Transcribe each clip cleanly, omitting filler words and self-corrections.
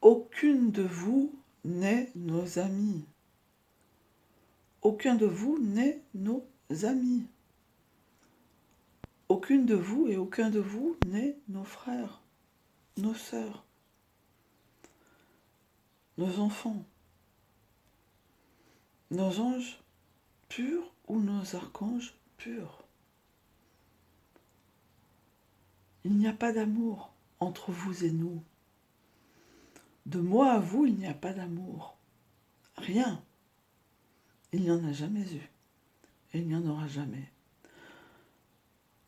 Aucune de vous n'est nos amis. Aucun de vous n'est nos amis. Aucune de vous et aucun de vous n'est nos frères, nos sœurs, nos enfants, nos anges purs ou nos archanges purs. Il n'y a pas d'amour entre vous et nous. De moi à vous, il n'y a pas d'amour. Rien. Il n'y en a jamais eu. Et il n'y en aura jamais.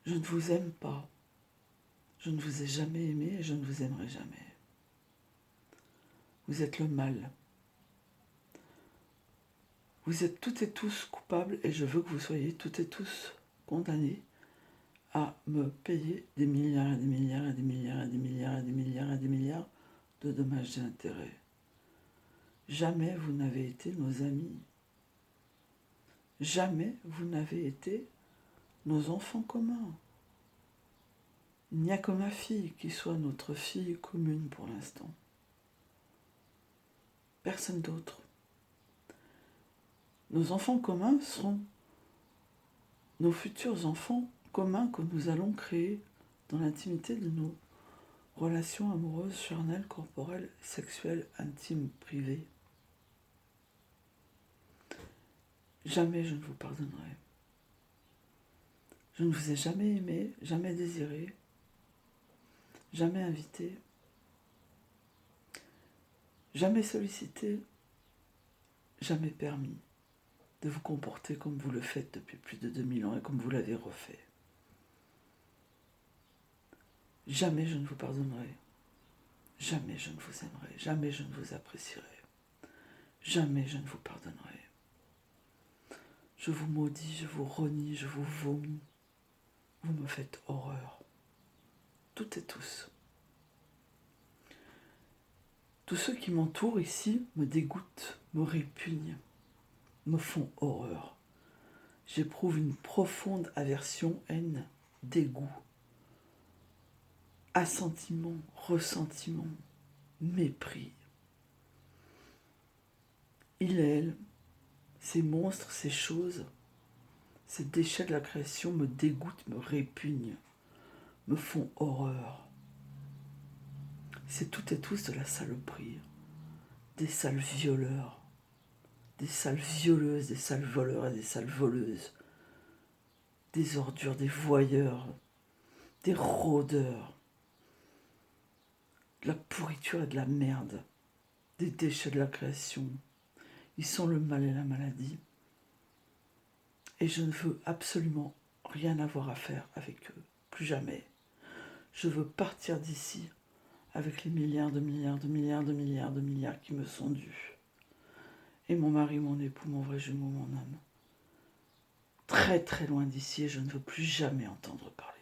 Je ne vous aime pas. Je ne vous ai jamais aimé et je ne vous aimerai jamais. Vous êtes le mal. Vous êtes toutes et tous coupables et je veux que vous soyez toutes et tous condamnés à me payer des milliards et des milliards et des milliards et des milliards et des milliards et des milliards de dommages et intérêts. Jamais vous n'avez été nos amis. Jamais vous n'avez été nos enfants communs. Il n'y a que ma fille qui soit notre fille commune pour l'instant. Personne d'autre. Nos enfants communs seront nos futurs enfants communs que nous allons créer dans l'intimité de nos relations amoureuses, charnelles, corporelles, sexuelles, intimes, privées. Jamais je ne vous pardonnerai. Je ne vous ai jamais aimé, jamais désiré, jamais invité, jamais sollicité, jamais permis de vous comporter comme vous le faites depuis plus de 2000 ans et comme vous l'avez refait. Jamais je ne vous pardonnerai. Jamais je ne vous aimerai. Jamais je ne vous apprécierai. Jamais je ne vous pardonnerai. Je vous maudis, je vous renie, je vous vomis. Vous me faites horreur. Toutes et tous. Tous ceux qui m'entourent ici me dégoûtent, me répugnent, me font horreur. J'éprouve une profonde aversion, haine, dégoût, assentiment, ressentiment, mépris. Il et elle, ces monstres, ces choses, ces déchets de la création me dégoûtent, me répugnent, me font horreur. C'est toutes et tous de la saloperie, des sales violeurs, des sales violeuses, des sales voleurs et des sales voleuses, des ordures, des voyeurs, des rôdeurs, de la pourriture et de la merde, des déchets de la création. Ils sont le mal et la maladie. Et je ne veux absolument rien avoir à faire avec eux, plus jamais. Je veux partir d'ici avec les milliards de milliards de milliards de milliards de milliards qui me sont dus. Et mon mari, mon époux, mon vrai jumeau, mon âme. Très très loin d'ici et je ne veux plus jamais entendre parler